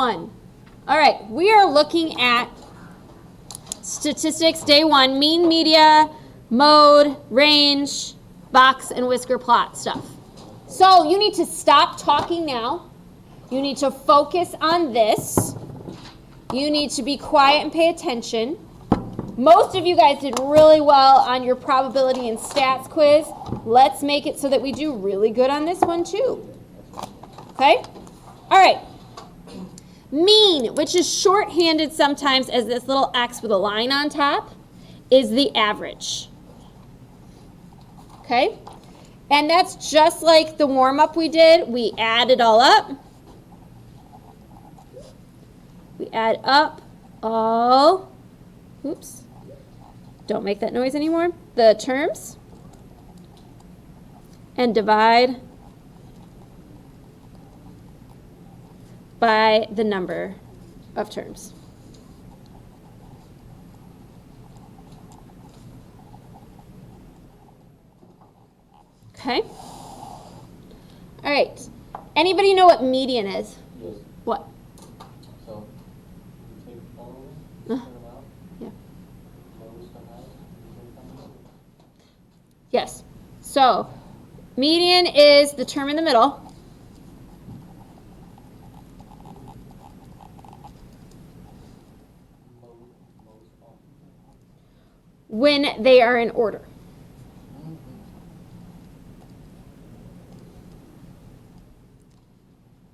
All right, we are looking at statistics day 1, mean, media, mode, range, box, and whisker plot stuff. So you need to stop talking now. You need to focus on this. You need to be quiet and pay attention. Most of you guys did really well on your probability and stats quiz. Let's make it so that we do really good on this one too. Okay? All right. Mean, which is shorthanded sometimes as this little X with a line on top, is the average. Okay? And that's just like the warm-up we did. We add it all up. We add up all, oops, don't make that noise anymore, the terms, and divide by the number of terms. Okay? All right. Anybody know what median is? Yes. What? So, you take all of them, turn them out, Yeah. lowest come out, you take them out. Yes. So, median is the term in the middle. When they are in order.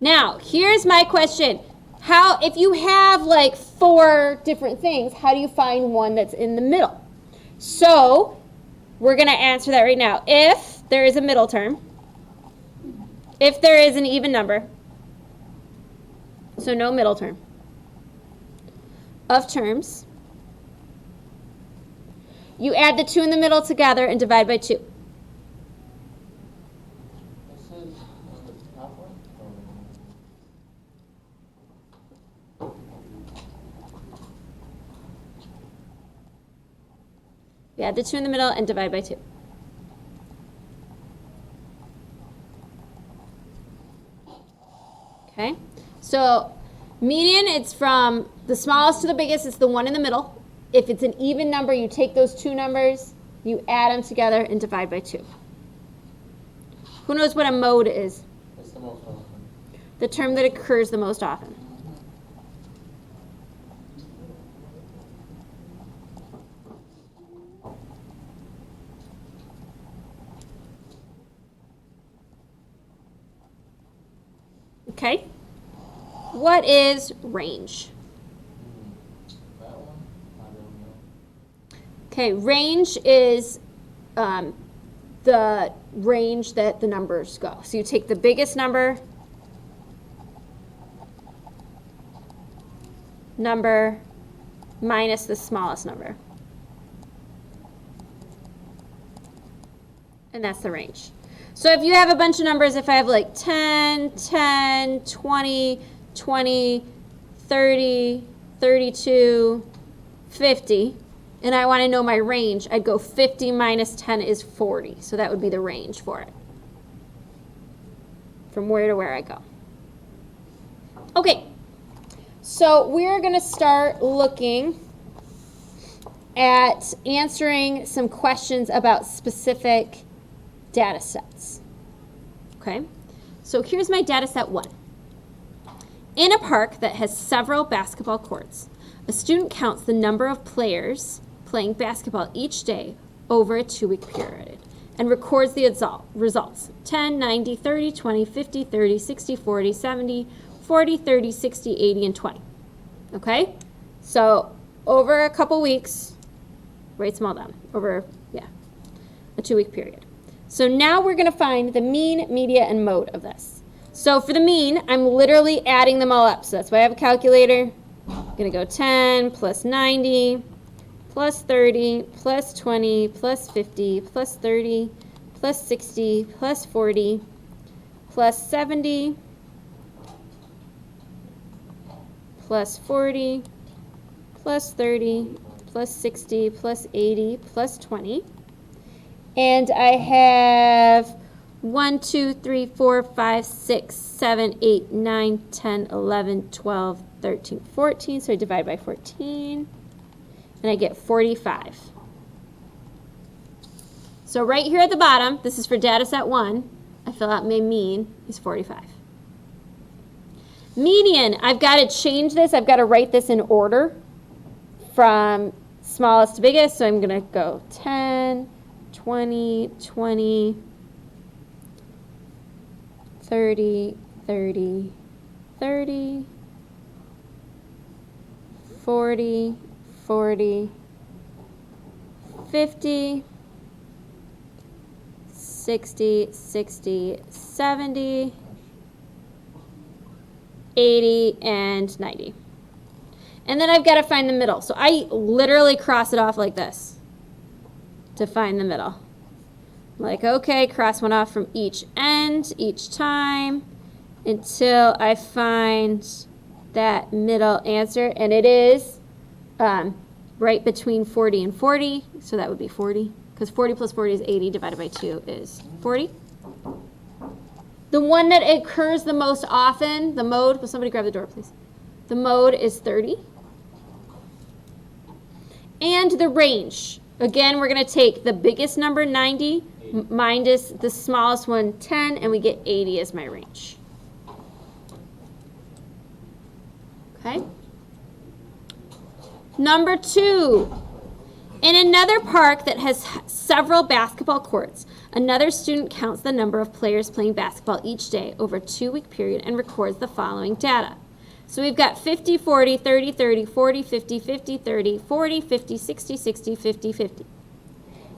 Now, here's my question. How, if you have like 4 different things, how do you find one that's in the middle? So, we're going to answer that right now. If there is a middle term, if there is an even number, so no middle term, of terms, you add the 2 in the middle together and divide by 2. It says on the top one, You add the 2 in the middle and divide by 2. Okay, so median, it's from the smallest to the biggest, it's the one in the middle. If it's an even number, you take those 2 numbers, you add them together and divide by 2. Who knows what a mode is? it's the most often. The term that occurs the most often. Okay. What is range? That one, I don't know. Okay, range is the range that the numbers go. So you take the biggest number minus the smallest number. And that's the range. So if you have a bunch of numbers, if I have like 10, 10, 20, 20, 30, 32, 50, and I want to know my range, I'd go 50 minus 10 is 40. So that would be the range for it. From where to where I go. Okay, so we're going to start looking at answering some questions about specific data sets. Okay, so here's my data set 1. In a park that has several basketball courts, a student counts the number of players playing basketball each day over a 2-week period and records the results 10, 90, 30, 20, 50, 30, 60, 40, 70, 40, 30, 60, 80, and 20. Okay, so over a couple weeks, write them all down, over, a 2-week period. So now we're going to find the mean, media, and mode of this. So for the mean, I'm literally adding them all up. So that's why I have a calculator. I'm going to go 10 plus 90 plus 30 plus 20 plus 50 plus 30 plus 60 plus 40 plus 70 plus 40 plus 30 plus 60 plus 80 plus 20. And I have 1, 2, 3, 4, 5, 6, 7, 8, 9, 10, 11, 12, 13, 14. So I divide by 14, and I get 45. So right here at the bottom, this is for data set 1, I fill out my mean is 45. Median, I've got to change this. I've got to write this in order from smallest to biggest. So I'm going to go 10, 20, 20, 30, 30, 30, 40, 40, 50, 60, 60, 70, 80, and 90. And then I've got to find the middle. So I literally cross it off like this to find the middle. Like, okay, cross one off from each end each time until I find that middle answer. And it is right between 40 and 40. So that would be 40. Because 40 plus 40 is 80, divided by 2 is 40. The one that occurs the most often, the mode, will somebody grab the door, please? The mode is 30. And the range. Again, we're going to take the biggest number, 90, minus the smallest one, 10, and we get 80 as my range. Okay? Number 2. In another park that has several basketball courts, another student counts the number of players playing basketball each day over a 2-week period and records the following data. So we've got 50, 40, 30, 30, 40, 50, 50, 30, 40, 50, 60, 60, 50, 50.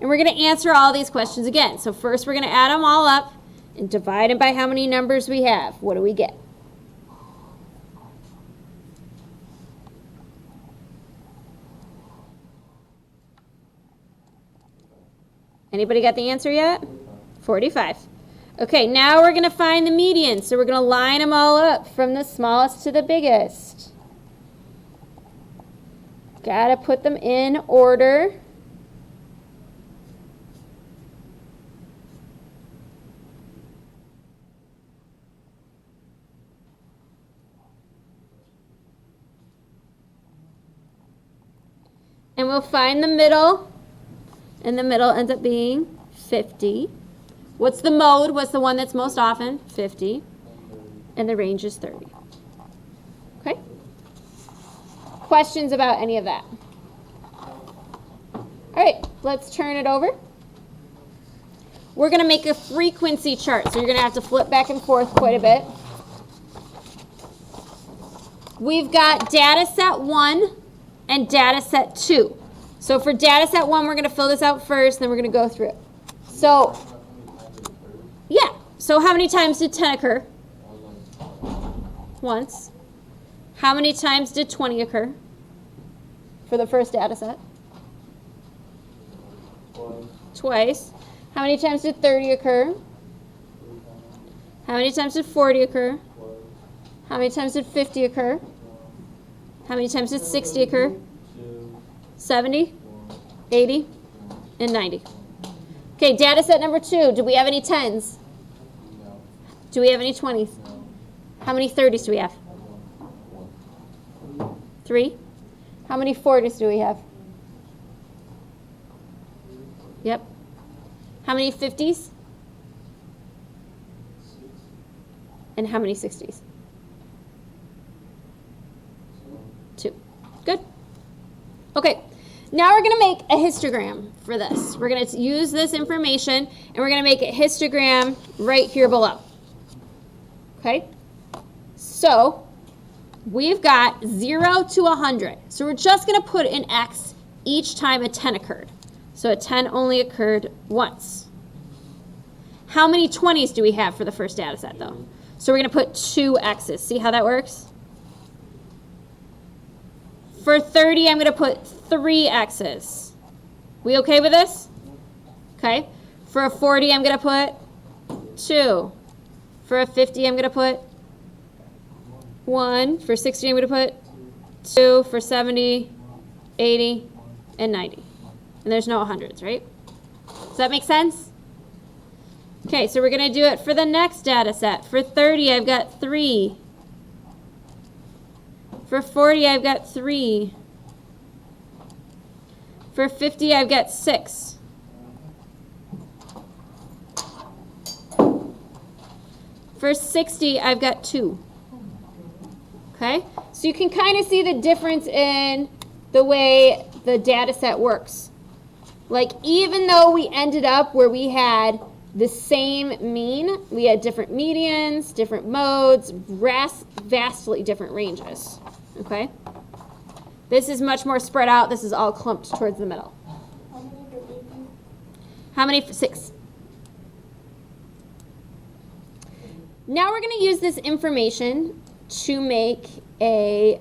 And we're going to answer all these questions again. So first we're going to add them all up and divide them by how many numbers we have. What do we get? Anybody got the answer yet? 45. Okay, now we're going to find the median. So we're going to line them all up from the smallest to the biggest. Got to put them in order. And we'll find the middle. And the middle ends up being 50. What's the mode? What's the one that's most often? 50. And the range is 30. Okay? Questions about any of that? All right, let's turn it over. We're going to make a frequency chart, so you're going to have to flip back and forth quite a bit. We've got data set 1 and data set 2. So for data set 1, we're going to fill this out first, then we're going to go through it. So, yeah. So how many times did 10 occur? Once. How many times did 20 occur for the first data set? Twice. How many times did 30 occur? How many times did 40 occur? How many times did 50 occur? How many times did 60 occur? 70, 80, and 90. Okay, data set number 2. Do we have any 10s? No. Do we have any 20s? No. How many 30s do we have? 3. How many 40s do we have? Yep. How many 50s? And how many 60s? 2. Good. Okay, now we're going to make a histogram for this. We're going to use this information, and we're going to make a histogram right here below. Okay? So, we've got 0 to 100. So we're just going to put an X each time a 10 occurred. So a 10 only occurred once. How many 20s do we have for the first data set, though? So we're going to put 2 X's. See how that works? For 30, I'm going to put 3 X's. We okay with this? Okay. For a 40, I'm going to put 2. For a 50, I'm going to put 1. For 60, I'm going to put 2. For 70, 80, and 90. And there's no hundreds, right? Does that make sense? Okay, so we're going to do it for the next data set. For 30, I've got 3. For 40, I've got 3. For 50, I've got 6. For 60, I've got 2. Okay? So you can kind of see the difference in the way the data set works. Like, even though we ended up where we had the same mean, we had different medians, different modes, vastly different ranges. Okay? This is much more spread out. This is all clumped towards the middle. How many for 6? Now we're going to use this information to make a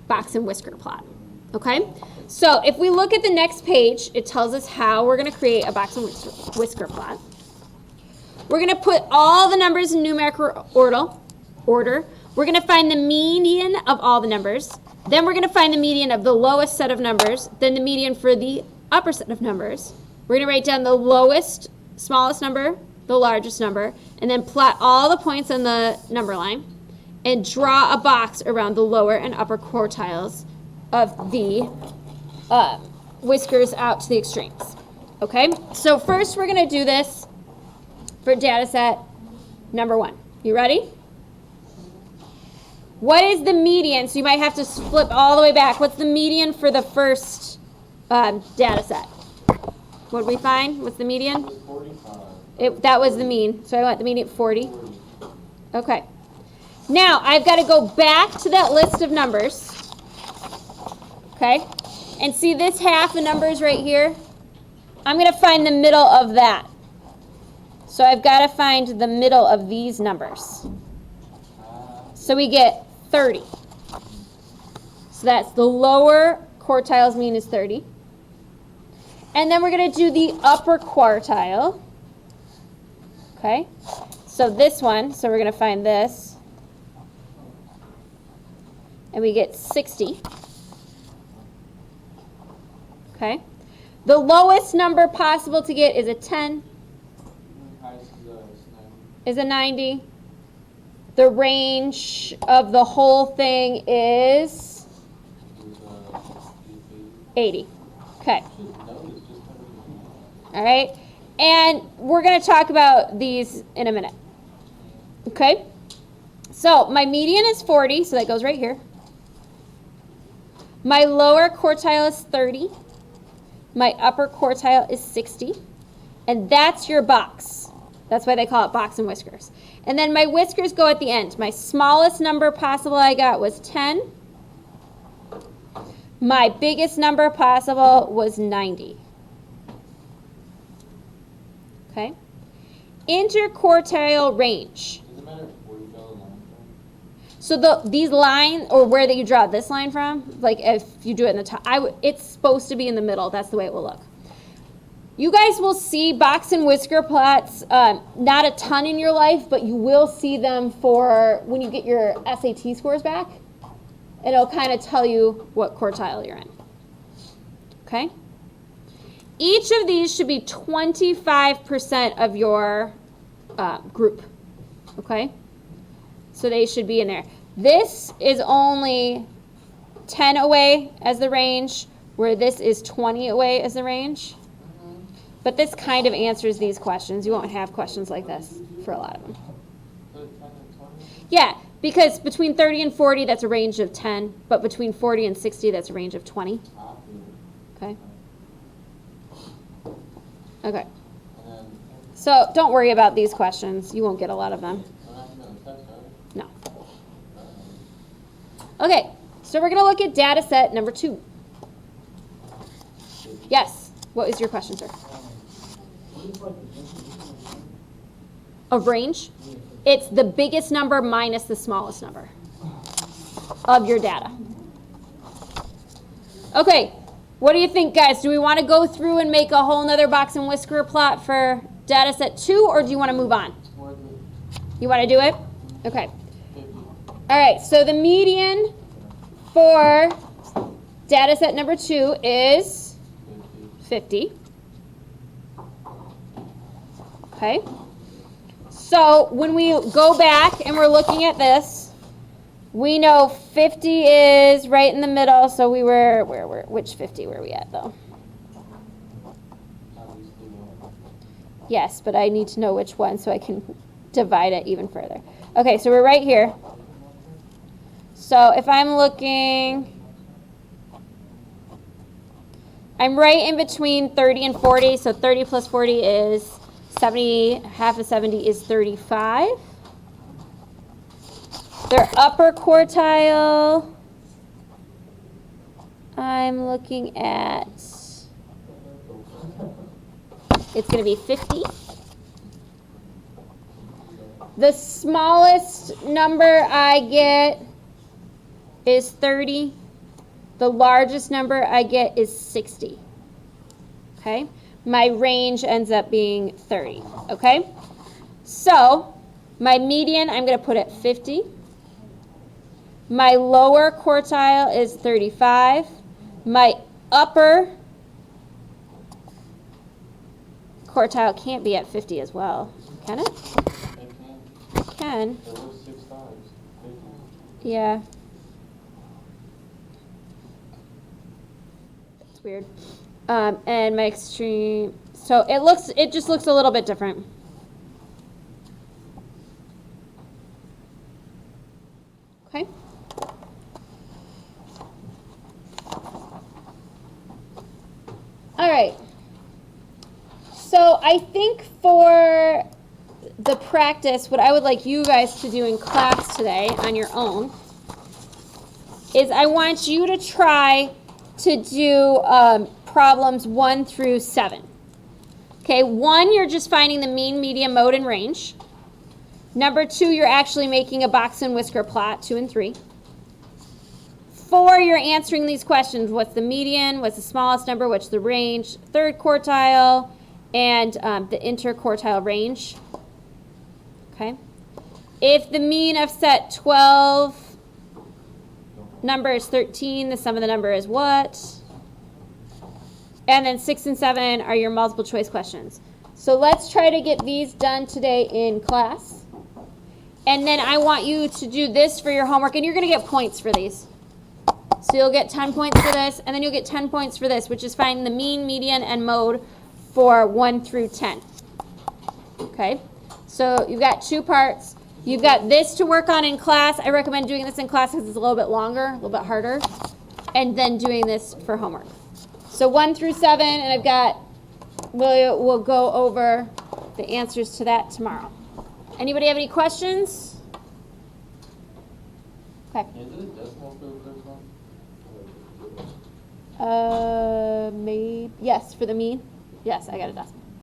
box and whisker plot. Okay? So if we look at the next page, it tells us how we're going to create a box and whisker plot. We're going to put all the numbers in numerical order. We're going to find the median of all the numbers. Then we're going to find the median of the lowest set of numbers, then the median for the upper set of numbers. We're going to write down the lowest, smallest number, the largest number, and then plot all the points on the number line and draw a box around the lower and upper quartiles of the whiskers out to the extremes. Okay? So first we're going to do this for data set number 1. You ready? What is the median? So you might have to flip all the way back. What's the median for the first data set? What did we find? What's the median? 45. That was the mean. So I want the median at 40. Okay. Now I've got to go back to that list of numbers. Okay? And see this half of numbers right here? I'm going to find the middle of that. So I've got to find the middle of these numbers. So we get 30. So that's the lower quartile's mean is 30. And then we're going to do the upper quartile. Okay? So this one, so we're going to find this. And we get 60. Okay? The lowest number possible to get is a 10. Is a 90. The range of the whole thing is 80. Okay. All right. And we're going to talk about these in a minute. Okay. So my median is 40, so that goes right here. My lower quartile is 30. My upper quartile is 60. And that's your box. That's why they call it box and whiskers. And then my whiskers go at the end. My smallest number possible I got was 10. My biggest number possible was 90. Okay? Interquartile range. Does it matter where you draw the line from? So these lines, or where that you draw this line from, like if you do it in the top, it's supposed to be in the middle. That's the way it will look. You guys will see box and whisker plots, not a ton in your life, but you will see them for when you get your SAT scores back. And it'll kind of tell you what quartile you're in. Okay? Each of these should be 25% of your group. Okay? So they should be in there. This is only 10 away as the range, where this is 20 away as the range. But this kind of answers these questions. You won't have questions like this for a lot of them. Yeah, because between 30 and 40, that's a range of 10. But between 40 and 60, that's a range of 20. Okay? Okay. So don't worry about these questions. You won't get a lot of them. No. Okay, so we're going to look at data set number 2. Yes, what is your question, sir? Of range? It's the biggest number minus the smallest number of your data. Okay, what do you think, guys? Do we want to go through and make a whole nother box and whisker plot for data set 2, or do you want to move on? You want to do it? Okay. All right, so the median for data set number 2 is 50. Okay. So when we go back and we're looking at this, we know 50 is right in the middle, so we were, which 50 were we at though? Obviously, no. Yes, but I need to know which one so I can divide it even further. Okay, so we're right here. So if I'm looking, I'm right in between 30 and 40, so 30 plus 40 is 70, half of 70 is 35. Their upper quartile, I'm looking at, it's going to be 50. The smallest number I get is 30. The largest number I get is 60. Okay? My range ends up being 30. Okay? So, my median I'm going to put at 50. My lower quartile is 35. My upper quartile can't be at 50 as well. Can it? It can. Can. There was 6 times. 50. Yeah. It's weird. And my extreme, so it just looks a little bit different. Okay. All right. So I think for the practice, what I would like you guys to do in class today on your own is I want you to try to do problems 1 through 7. Okay, 1, you're just finding the mean, median, mode, and range. Number 2, you're actually making a box and whisker plot, 2 and 3. 4, you're answering these questions. What's the median? What's the smallest number? What's the range? Third quartile and the interquartile range. Okay. If the mean of set 12 number is 13, the sum of the number is what? And then 6 and 7 are your multiple choice questions. So let's try to get these done today in class. And then I want you to do this for your homework, and you're going to get points for these. So you'll get 10 points for this, and then you'll get 10 points for this, which is finding the mean, median, and mode for 1 through 10. Okay? So you've got 2 parts. You've got this to work on in class. I recommend doing this in class because it's a little bit longer, a little bit harder. And then doing this for homework. So 1 through 7, and I've got, we'll go over the answers to that tomorrow. Anybody have any questions? Okay. Is it a decimal for the first one? Maybe, yes, for the mean. Yes, I got a decimal.